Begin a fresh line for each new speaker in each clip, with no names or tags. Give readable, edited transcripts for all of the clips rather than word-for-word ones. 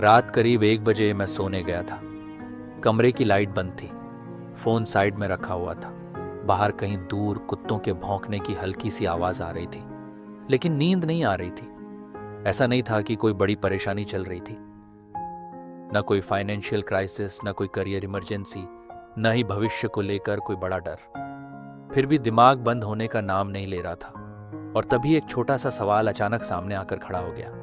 रात करीब 1 बजे मैं सोने गया था। कमरे की लाइट बंद थी। फोन साइड में रखा हुआ था। बाहर कहीं दूर कुत्तों के भौंकने की हल्की सी आवाज आ रही थी, लेकिन नींद नहीं आ रही थी। ऐसा नहीं था कि कोई बड़ी परेशानी चल रही थी, न कोई फाइनेंशियल क्राइसिस, न कोई करियर इमरजेंसी, न ही भविष्य को लेकर कोई बड़ा डर। फिर भी दिमाग बंद होने का नाम नहीं ले रहा था। और तभी एक छोटा सा सवाल अचानक सामने आकर खड़ा हो गया।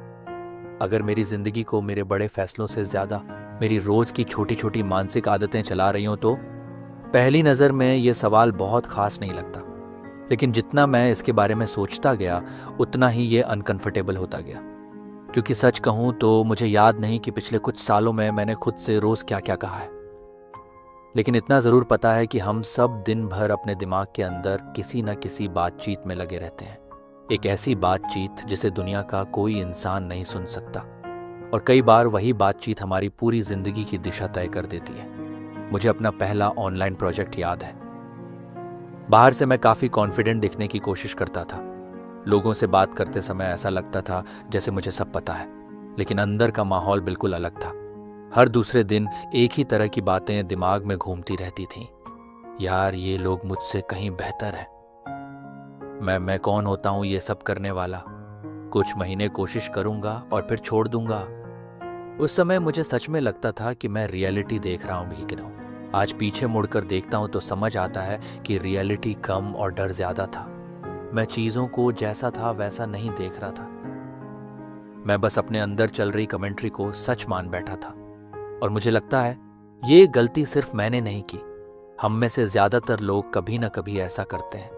अगर मेरी जिंदगी को मेरे बड़े फैसलों से ज्यादा मेरी रोज की छोटी छोटी मानसिक आदतें चला रही हों तो? पहली नजर में यह सवाल बहुत खास नहीं लगता, लेकिन जितना मैं इसके बारे में सोचता गया उतना ही ये अनकंफर्टेबल होता गया। क्योंकि सच कहूं तो मुझे याद नहीं कि पिछले कुछ सालों में मैंने खुद से रोज क्या क्या कहा है। लेकिन इतना जरूर पता है कि हम सब दिन भर अपने दिमाग के अंदर किसी न किसी बातचीत में लगे रहते हैं। एक ऐसी बातचीत जिसे दुनिया का कोई इंसान नहीं सुन सकता, और कई बार वही बातचीत हमारी पूरी जिंदगी की दिशा तय कर देती है। मुझे अपना पहला ऑनलाइन प्रोजेक्ट याद है। बाहर से मैं काफी कॉन्फिडेंट दिखने की कोशिश करता था। लोगों से बात करते समय ऐसा लगता था जैसे मुझे सब पता है, लेकिन अंदर का माहौल बिल्कुल अलग था। हर दूसरे दिन एक ही तरह की बातें दिमाग में घूमती रहती थीं। यार, ये लोग मुझसे कहीं बेहतर है। मैं कौन होता हूं ये सब करने वाला? कुछ महीने कोशिश करूंगा और फिर छोड़ दूंगा। उस समय मुझे सच में लगता था कि मैं रियलिटी देख रहा हूं भीग रहा हूं। आज पीछे मुड़कर देखता हूं तो समझ आता है कि रियलिटी कम और डर ज्यादा था। मैं चीजों को जैसा था वैसा नहीं देख रहा था। मैं बस अपने अंदर चल रही कमेंट्री को सच मान बैठा था। और मुझे लगता है ये गलती सिर्फ मैंने नहीं की। हम में से ज्यादातर लोग कभी ना कभी ऐसा करते हैं।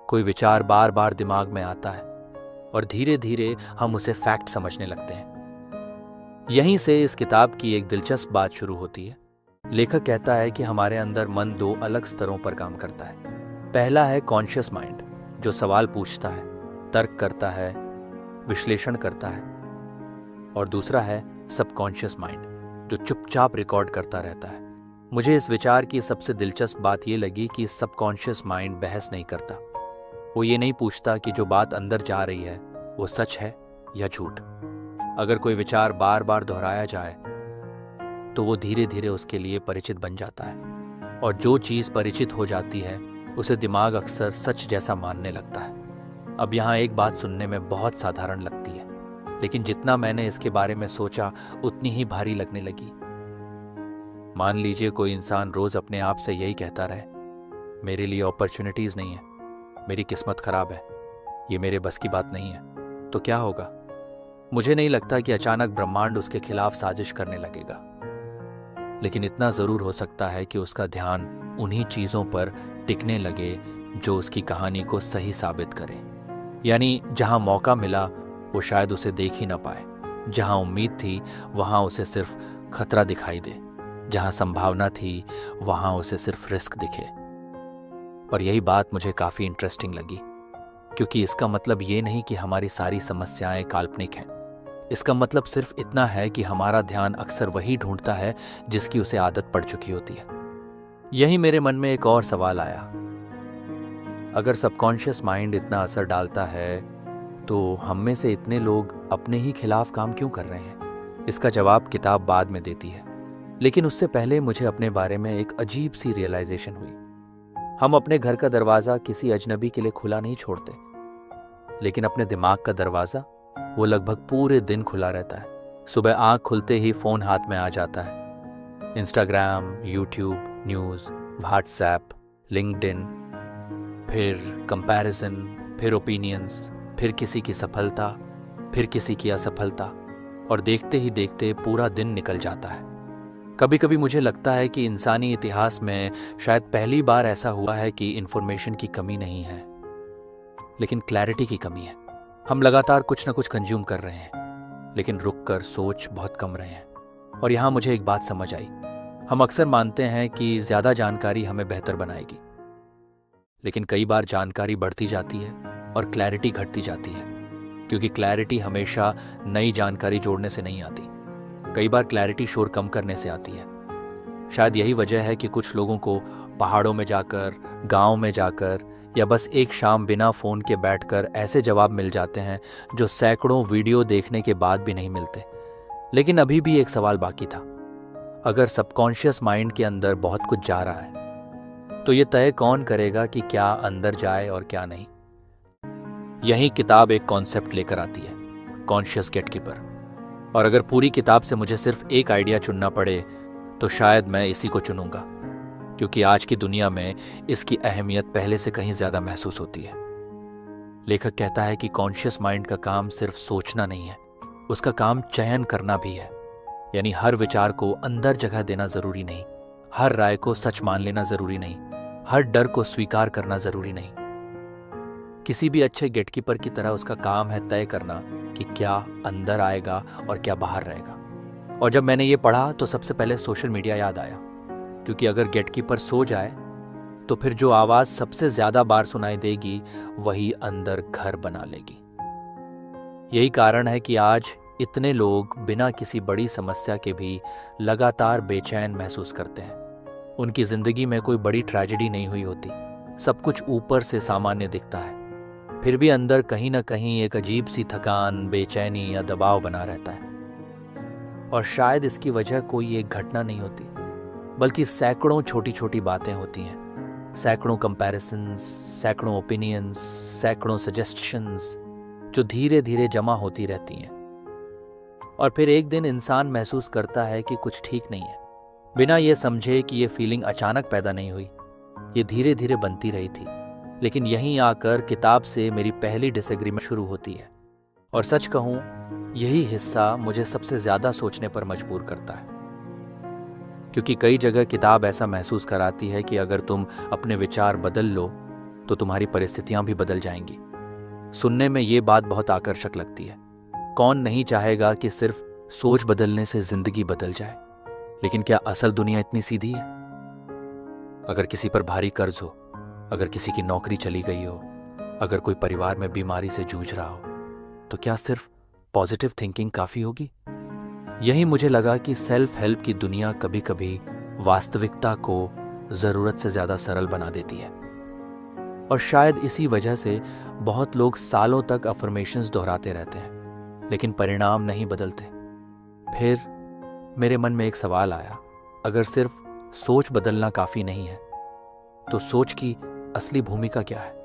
कोई विचार बार बार दिमाग में आता है और धीरे धीरे हम उसे फैक्ट समझने लगते हैं। यहीं से इस किताब की एक दिलचस्प बात शुरू होती है। लेखक कहता है कि हमारे अंदर मन 2 अलग स्तरों पर काम करता है। पहला है कॉन्शियस माइंड, जो सवाल पूछता है, तर्क करता है, विश्लेषण करता है। और दूसरा है सबकॉन्शियस माइंड, जो चुपचाप रिकॉर्ड करता रहता है। मुझे इस विचार की सबसे दिलचस्प बात यह लगी कि सबकॉन्शियस माइंड बहस नहीं करता। वो ये नहीं पूछता कि जो बात अंदर जा रही है वो सच है या झूठ। अगर कोई विचार बार बार दोहराया जाए तो वो धीरे धीरे उसके लिए परिचित बन जाता है, और जो चीज परिचित हो जाती है उसे दिमाग अक्सर सच जैसा मानने लगता है। अब यहाँ एक बात सुनने में बहुत साधारण लगती है, लेकिन जितना मैंने इसके बारे में सोचा उतनी ही भारी लगने लगी। मान लीजिए कोई इंसान रोज अपने आप से यही कहता रहे, मेरे लिए अपॉर्चुनिटीज नहीं है, मेरी किस्मत खराब है, ये मेरे बस की बात नहीं है। तो क्या होगा? मुझे नहीं लगता कि अचानक ब्रह्मांड उसके खिलाफ साजिश करने लगेगा, लेकिन इतना जरूर हो सकता है कि उसका ध्यान उन्हीं चीजों पर टिकने लगे जो उसकी कहानी को सही साबित करे। यानी जहां मौका मिला वो शायद उसे देख ही ना पाए, जहां उम्मीद थी वहां उसे सिर्फ खतरा दिखाई दे, जहां संभावना थी वहां उसे सिर्फ रिस्क दिखे। और यही बात मुझे काफी इंटरेस्टिंग लगी, क्योंकि इसका मतलब ये नहीं कि हमारी सारी समस्याएं काल्पनिक हैं। इसका मतलब सिर्फ इतना है कि हमारा ध्यान अक्सर वही ढूंढता है जिसकी उसे आदत पड़ चुकी होती है। यही मेरे मन में एक और सवाल आया। अगर सबकॉन्शियस माइंड इतना असर डालता है तो हम में से इतने लोग अपने ही खिलाफ काम क्यों कर रहे हैं? इसका जवाब किताब बाद में देती है, लेकिन उससे पहले मुझे अपने बारे में एक अजीब सी रियलाइजेशन हुई। हम अपने घर का दरवाजा किसी अजनबी के लिए खुला नहीं छोड़ते, लेकिन अपने दिमाग का दरवाजा वो लगभग पूरे दिन खुला रहता है। सुबह आंख खुलते ही फोन हाथ में आ जाता है। Instagram, YouTube, news, WhatsApp, LinkedIn, फिर कंपैरिजन, फिर ओपिनियंस, फिर किसी की सफलता, फिर किसी की असफलता, और देखते ही देखते पूरा दिन निकल जाता है। कभी कभी मुझे लगता है कि इंसानी इतिहास में शायद पहली बार ऐसा हुआ है कि इंफॉर्मेशन की कमी नहीं है, लेकिन क्लैरिटी की कमी है। हम लगातार कुछ ना कुछ कंज्यूम कर रहे हैं, लेकिन रुककर सोच बहुत कम रहे हैं। और यहाँ मुझे एक बात समझ आई। हम अक्सर मानते हैं कि ज्यादा जानकारी हमें बेहतर बनाएगी, लेकिन कई बार जानकारी बढ़ती जाती है और क्लैरिटी घटती जाती है, क्योंकि क्लैरिटी हमेशा नई जानकारी जोड़ने से नहीं आती। कई बार क्लैरिटी शोर कम करने से आती है। शायद यही वजह है कि कुछ लोगों को पहाड़ों में जाकर, गांव में जाकर, या बस एक शाम बिना फोन के बैठकर ऐसे जवाब मिल जाते हैं जो सैकड़ों वीडियो देखने के बाद भी नहीं मिलते। लेकिन अभी भी एक सवाल बाकी था। अगर सबकॉन्शियस माइंड के अंदर बहुत कुछ जा रहा है तो ये तय कौन करेगा कि क्या अंदर जाए और क्या नहीं। यही किताब एक कॉन्सेप्ट लेकर आती है, कॉन्शियस गेटकीपर। और अगर पूरी किताब से मुझे सिर्फ एक आइडिया चुनना पड़े तो शायद मैं इसी को चुनूंगा, क्योंकि आज की दुनिया में इसकी अहमियत पहले से कहीं ज्यादा महसूस होती है। लेखक कहता है कि कॉन्शियस माइंड का काम सिर्फ सोचना नहीं है, उसका काम चयन करना भी है। यानी हर विचार को अंदर जगह देना जरूरी नहीं, हर राय को सच मान लेना जरूरी नहीं, हर डर को स्वीकार करना जरूरी नहीं। किसी भी अच्छे गेटकीपर की तरह उसका काम है तय करना कि क्या अंदर आएगा और क्या बाहर रहेगा। और जब मैंने ये पढ़ा तो सबसे पहले सोशल मीडिया याद आया, क्योंकि अगर गेटकीपर सो जाए तो फिर जो आवाज सबसे ज्यादा बार सुनाई देगी वही अंदर घर बना लेगी। यही कारण है कि आज इतने लोग बिना किसी बड़ी समस्या के भी लगातार बेचैन महसूस करते हैं। उनकी जिंदगी में कोई बड़ी ट्रेजेडी नहीं हुई होती, सब कुछ ऊपर से सामान्य दिखता है, फिर भी अंदर कहीं ना कहीं एक अजीब सी थकान, बेचैनी या दबाव बना रहता है। और शायद इसकी वजह कोई एक घटना नहीं होती, बल्कि सैकड़ों छोटी छोटी बातें होती हैं। सैकड़ों कंपैरिजन्स, सैकड़ों ओपिनियंस, सैकड़ों सजेशंस जो धीरे धीरे जमा होती रहती हैं। और फिर एक दिन इंसान महसूस करता है कि कुछ ठीक नहीं है, बिना ये समझे कि ये फीलिंग अचानक पैदा नहीं हुई, ये धीरे धीरे बनती रही थी। लेकिन यहीं आकर किताब से मेरी पहली डिसएग्रीमेंट शुरू होती है। और सच कहूं, यही हिस्सा मुझे सबसे ज्यादा सोचने पर मजबूर करता है, क्योंकि कई जगह किताब ऐसा महसूस कराती है कि अगर तुम अपने विचार बदल लो तो तुम्हारी परिस्थितियां भी बदल जाएंगी। सुनने में ये बात बहुत आकर्षक लगती है। कौन नहीं चाहेगा कि सिर्फ सोच बदलने से जिंदगी बदल जाए, लेकिन क्या असल दुनिया इतनी सीधी है? अगर किसी पर भारी कर्ज हो, अगर किसी की नौकरी चली गई हो, अगर कोई परिवार में बीमारी से जूझ रहा हो, तो क्या सिर्फ पॉजिटिव थिंकिंग काफी होगी? यही मुझे लगा कि सेल्फ हेल्प की दुनिया कभी कभी वास्तविकता को जरूरत से ज्यादा सरल बना देती है। और शायद इसी वजह से बहुत लोग सालों तक अफर्मेशंस दोहराते रहते हैं, लेकिन परिणाम नहीं बदलते। फिर मेरे मन में एक सवाल आया, अगर सिर्फ सोच बदलना काफी नहीं है तो सोच की असली भूमिका क्या है?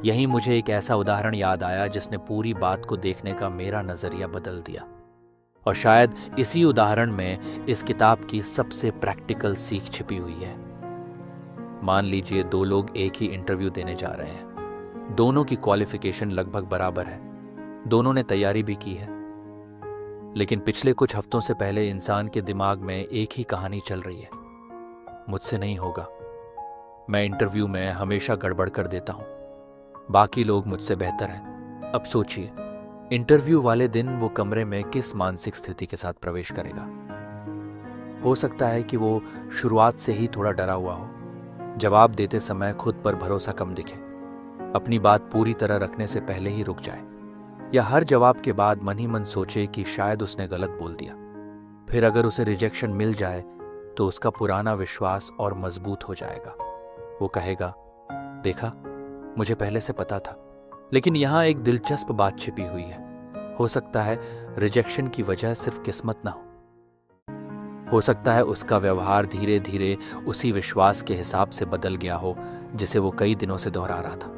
यहीं मुझे एक ऐसा उदाहरण याद आया जिसने पूरी बात को देखने का मेरा नजरिया बदल दिया। और शायद इसी उदाहरण में इस किताब की सबसे प्रैक्टिकल सीख छिपी हुई है। मान लीजिए दो लोग एक ही इंटरव्यू देने जा रहे हैं। दोनों की क्वालिफिकेशन लगभग बराबर है, दोनों ने तैयारी भी की है, लेकिन पिछले कुछ हफ्तों से पहले इंसान के दिमाग में एक ही कहानी चल रही है, मुझसे नहीं होगा, मैं इंटरव्यू में हमेशा गड़बड़ कर देता हूं, बाकी लोग मुझसे बेहतर हैं। अब सोचिए, इंटरव्यू वाले दिन वो कमरे में किस मानसिक स्थिति के साथ प्रवेश करेगा? हो सकता है कि वो शुरुआत से ही थोड़ा डरा हुआ हो, जवाब देते समय खुद पर भरोसा कम दिखे, अपनी बात पूरी तरह रखने से पहले ही रुक जाए, या हर जवाब के बाद मन ही मन सोचे कि शायद उसने गलत बोल दिया। फिर अगर उसे रिजेक्शन मिल जाए तो उसका पुराना विश्वास और मजबूत हो जाएगा। वो कहेगा, देखा, मुझे पहले से पता था। लेकिन यहां एक दिलचस्प बात छिपी हुई है। हो सकता है रिजेक्शन की वजह सिर्फ किस्मत ना हो सकता है उसका व्यवहार धीरे धीरे उसी विश्वास के हिसाब से बदल गया हो जिसे वो कई दिनों से दोहरा रहा था।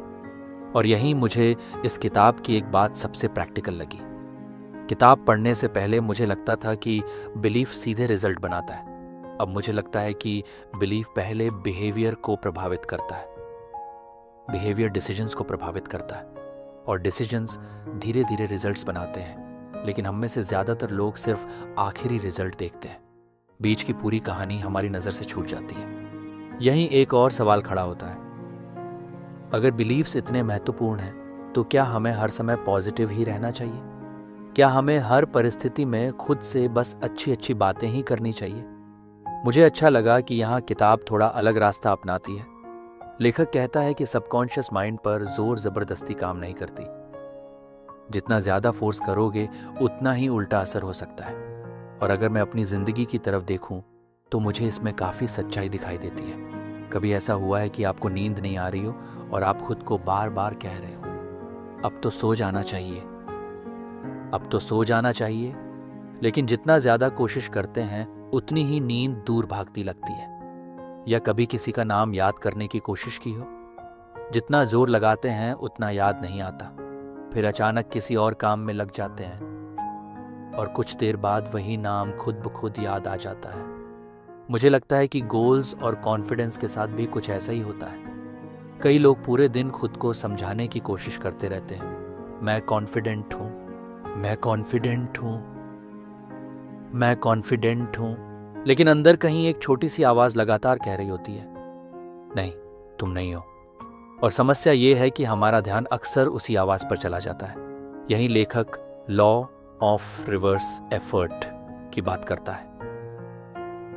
और यहीं मुझे इस किताब की एक बात सबसे प्रैक्टिकल लगी। किताब पढ़ने से पहले मुझे लगता था कि बिलीफ सीधे रिजल्ट बनाता है। अब मुझे लगता है कि बिलीफ पहले बिहेवियर को प्रभावित करता है, बिहेवियर डिसीजंस को प्रभावित करता है, और डिसीजंस धीरे धीरे रिजल्ट्स बनाते हैं। लेकिन हम में से ज्यादातर लोग सिर्फ आखिरी रिजल्ट देखते हैं, बीच की पूरी कहानी हमारी नजर से छूट जाती है। यहीं एक और सवाल खड़ा होता है, अगर बिलीफ्स इतने महत्वपूर्ण हैं तो क्या हमें हर समय पॉजिटिव ही रहना चाहिए? क्या हमें हर परिस्थिति में खुद से बस अच्छी अच्छी बातें ही करनी चाहिए? मुझे अच्छा लगा कि यहाँ किताब थोड़ा अलग रास्ता अपनाती है। लेखक कहता है कि सबकॉन्शियस माइंड पर जोर जबरदस्ती काम नहीं करती, जितना ज्यादा फोर्स करोगे उतना ही उल्टा असर हो सकता है। और अगर मैं अपनी जिंदगी की तरफ देखूं तो मुझे इसमें काफी सच्चाई दिखाई देती है। कभी ऐसा हुआ है कि आपको नींद नहीं आ रही हो और आप खुद को बार बार कह रहे हो, अब तो सो जाना चाहिए, अब तो सो जाना चाहिए, लेकिन जितना ज्यादा कोशिश करते हैं उतनी ही नींद दूर भागती लगती है। या कभी किसी का नाम याद करने की कोशिश की हो? जितना जोर लगाते हैं उतना याद नहीं आता, फिर अचानक किसी और काम में लग जाते हैं और कुछ देर बाद वही नाम खुद ब खुद याद आ जाता है। मुझे लगता है कि गोल्स और कॉन्फिडेंस के साथ भी कुछ ऐसा ही होता है। कई लोग पूरे दिन खुद को समझाने की कोशिश करते रहते हैं, मैं कॉन्फिडेंट हूं, मैं कॉन्फिडेंट हूं, मैं कॉन्फिडेंट हूं, लेकिन अंदर कहीं एक छोटी सी आवाज लगातार कह रही होती है, नहीं, तुम नहीं हो। और समस्या ये है कि हमारा ध्यान अक्सर उसी आवाज पर चला जाता है। यही लेखक लॉ ऑफ रिवर्स एफर्ट की बात करता है।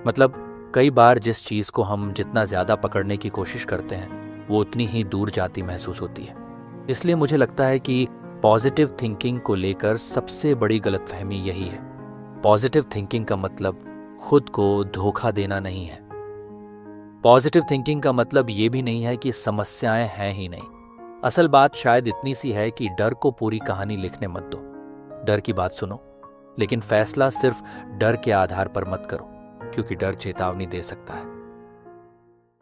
मतलब कई बार जिस चीज को हम जितना ज्यादा पकड़ने की कोशिश करते हैं वो उतनी ही दूर जाती महसूस होती है। इसलिए मुझे लगता है कि पॉजिटिव थिंकिंग को लेकर सबसे बड़ी गलतफहमी यही है। पॉजिटिव थिंकिंग का मतलब खुद को धोखा देना नहीं है। पॉजिटिव थिंकिंग का मतलब ये भी नहीं है कि समस्याएं हैं ही नहीं। असल बात शायद इतनी सी है कि डर को पूरी कहानी लिखने मत दो। डर की बात सुनो, लेकिन फैसला सिर्फ डर के आधार पर मत करो, क्योंकि डर चेतावनी दे सकता है,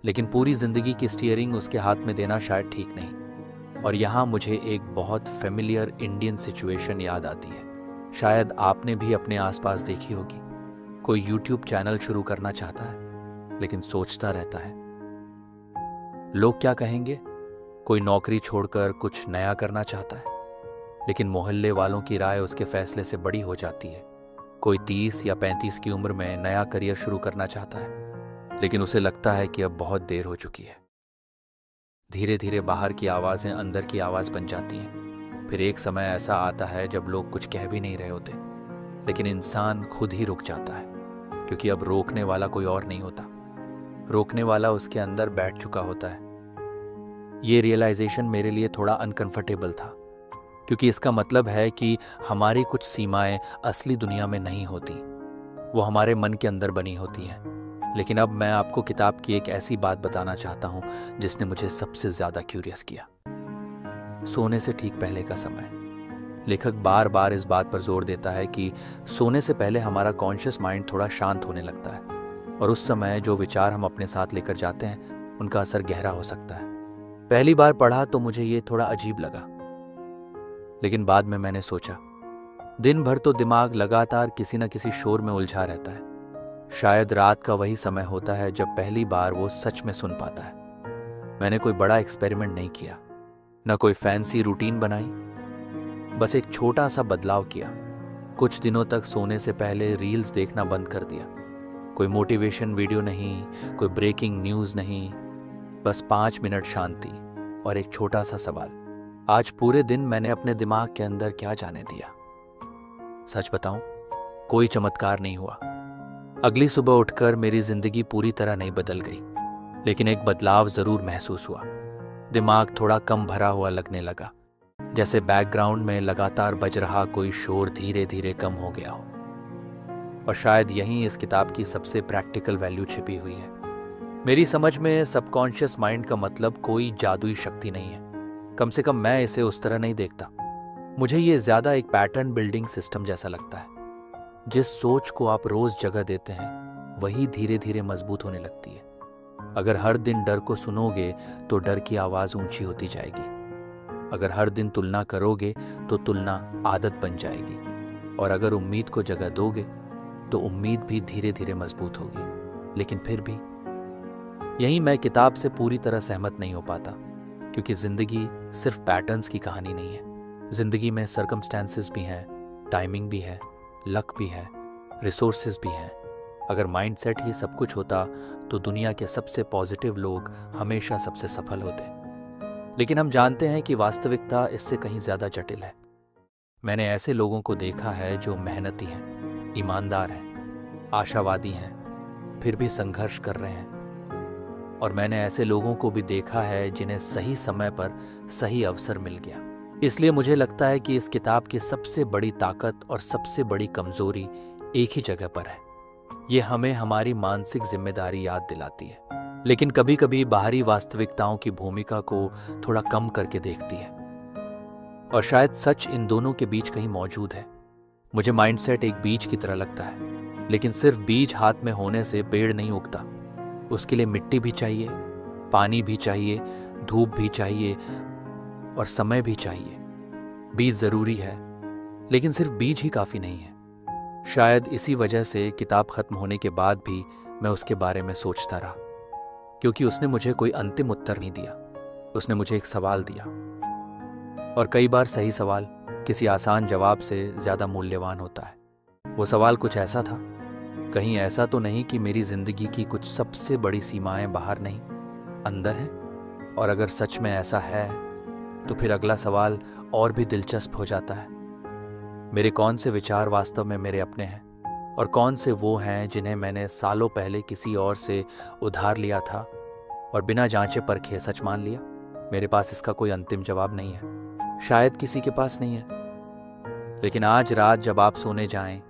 लेकिन पूरी जिंदगी की स्टीयरिंग उसके हाथ में देना शायद ठीक नहीं। और यहां मुझे एक बहुत फेमिलियर इंडियन सिचुएशन याद आती है। शायद आपने भी अपने आसपास देखी होगी। कोई यूट्यूब चैनल शुरू करना चाहता है, लेकिन सोचता रहता है लोग क्या कहेंगे। कोई नौकरी छोड़कर कुछ नया करना चाहता है, लेकिन मोहल्ले वालों की राय उसके फैसले से बड़ी हो जाती है। कोई 30 या 35 की उम्र में नया करियर शुरू करना चाहता है, लेकिन उसे लगता है कि अब बहुत देर हो चुकी है। धीरे धीरे बाहर की आवाजें अंदर की आवाज बन जाती हैं। फिर एक समय ऐसा आता है जब लोग कुछ कह भी नहीं रहे होते, लेकिन इंसान खुद ही रुक जाता है, क्योंकि अब रोकने वाला कोई और नहीं होता। रोकने वाला उसके अंदर बैठ चुका होता है। ये रियलाइजेशन मेरे लिए थोड़ा अनकंफर्टेबल था, क्योंकि इसका मतलब है कि हमारी कुछ सीमाएं असली दुनिया में नहीं होती, वो हमारे मन के अंदर बनी होती हैं। लेकिन अब मैं आपको किताब की एक ऐसी बात बताना चाहता हूं जिसने मुझे सबसे ज्यादा क्यूरियस किया। सोने से ठीक पहले का समय। लेखक बार बार इस बात पर जोर देता है कि सोने से पहले हमारा कॉन्शियस माइंड थोड़ा शांत होने लगता है, और उस समय जो विचार हम अपने साथ लेकर जाते हैं उनका असर गहरा हो सकता है। पहली बार पढ़ा तो मुझे ये थोड़ा अजीब लगा, लेकिन बाद में मैंने सोचा, दिन भर तो दिमाग लगातार किसी न किसी शोर में उलझा रहता है। शायद रात का वही समय होता है जब पहली बार वो सच में सुन पाता है। मैंने कोई बड़ा एक्सपेरिमेंट नहीं किया, न कोई फैंसी रूटीन बनाई, बस एक छोटा सा बदलाव किया। कुछ दिनों तक सोने से पहले रील्स देखना बंद कर दिया। कोई मोटिवेशन वीडियो नहीं, कोई ब्रेकिंग न्यूज़ नहीं, बस 5 मिनट शांति और एक छोटा सा सवाल, आज पूरे दिन मैंने अपने दिमाग के अंदर क्या जाने दिया। सच बताऊं, कोई चमत्कार नहीं हुआ। अगली सुबह उठकर मेरी जिंदगी पूरी तरह नहीं बदल गई, लेकिन एक बदलाव जरूर महसूस हुआ। दिमाग थोड़ा कम भरा हुआ लगने लगा, जैसे बैकग्राउंड में लगातार बज रहा कोई शोर धीरे धीरे कम हो गया हो। और शायद यहीं इस किताब की सबसे प्रैक्टिकल वैल्यू छिपी हुई है। मेरी समझ में सबकॉन्शियस माइंड का मतलब कोई जादुई शक्ति नहीं है। कम से कम मैं इसे उस तरह नहीं देखता। मुझे ये ज्यादा एक पैटर्न बिल्डिंग सिस्टम जैसा लगता है। जिस सोच को आप रोज जगह देते हैं वही धीरे धीरे मजबूत होने लगती है। अगर हर दिन डर को सुनोगे तो डर की आवाज ऊंची होती जाएगी। अगर हर दिन तुलना करोगे तो तुलना आदत बन जाएगी। और अगर उम्मीद को जगह दोगे तो उम्मीद भी धीरे धीरे मजबूत होगी। लेकिन फिर भी यही मैं किताब से पूरी तरह सहमत नहीं हो पाता, क्योंकि जिंदगी सिर्फ पैटर्न्स की कहानी नहीं है। जिंदगी में सर्कमस्टेंसेस भी हैं, टाइमिंग भी है, लक भी है, रिसोर्सेज भी हैं। अगर माइंडसेट ही सब कुछ होता तो दुनिया के सबसे पॉजिटिव लोग हमेशा सबसे सफल होते। लेकिन हम जानते हैं कि वास्तविकता इससे कहीं ज्यादा जटिल है। मैंने ऐसे लोगों को देखा है जो मेहनती हैं, ईमानदार हैं, आशावादी हैं, फिर भी संघर्ष कर रहे हैं। और मैंने ऐसे लोगों को भी देखा है जिन्हें सही समय पर सही अवसर मिल गया। इसलिए मुझे लगता है कि इस किताब की सबसे बड़ी ताकत और सबसे बड़ी कमजोरी एक ही जगह पर है। ये हमें हमारी मानसिक जिम्मेदारी याद दिलाती है, लेकिन कभी कभी बाहरी वास्तविकताओं की भूमिका को थोड़ा कम करके देखती है। और शायद सच इन दोनों के बीच कहीं मौजूद है। मुझे माइंडसेट एक बीज की तरह लगता है, लेकिन सिर्फ बीज हाथ में होने से पेड़ नहीं उगता। उसके लिए मिट्टी भी चाहिए, पानी भी चाहिए, धूप भी चाहिए और समय भी चाहिए। बीज जरूरी है, लेकिन सिर्फ बीज ही काफी नहीं है। शायद इसी वजह से किताब खत्म होने के बाद भी मैं उसके बारे में सोचता रहा, क्योंकि उसने मुझे कोई अंतिम उत्तर नहीं दिया। उसने मुझे एक सवाल दिया, और कई बार सही सवाल किसी आसान जवाब से ज्यादा मूल्यवान होता है। वो सवाल कुछ ऐसा था, कहीं ऐसा तो नहीं कि मेरी जिंदगी की कुछ सबसे बड़ी सीमाएं बाहर नहीं, अंदर हैं? और अगर सच में ऐसा है, तो फिर अगला सवाल और भी दिलचस्प हो जाता है। मेरे कौन से विचार वास्तव में मेरे अपने हैं, और कौन से वो हैं जिन्हें मैंने सालों पहले किसी और से उधार लिया था और बिना जांचे परखे सच मान लिया? मेरे पास इसका कोई अंतिम जवाब नहीं है, शायद किसी के पास नहीं है। लेकिन आज रात जब आप सोने जाएं,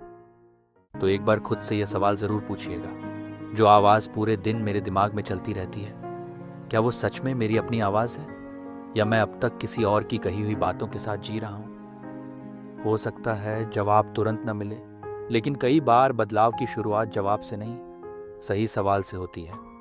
तो एक बार खुद से यह सवाल जरूर पूछिएगा, जो आवाज पूरे दिन मेरे दिमाग में चलती रहती है, क्या वो सच में मेरी अपनी आवाज है, या मैं अब तक किसी और की कही हुई बातों के साथ जी रहा हूं? हो सकता है जवाब तुरंत न मिले, लेकिन कई बार बदलाव की शुरुआत जवाब से नहीं, सही सवाल से होती है।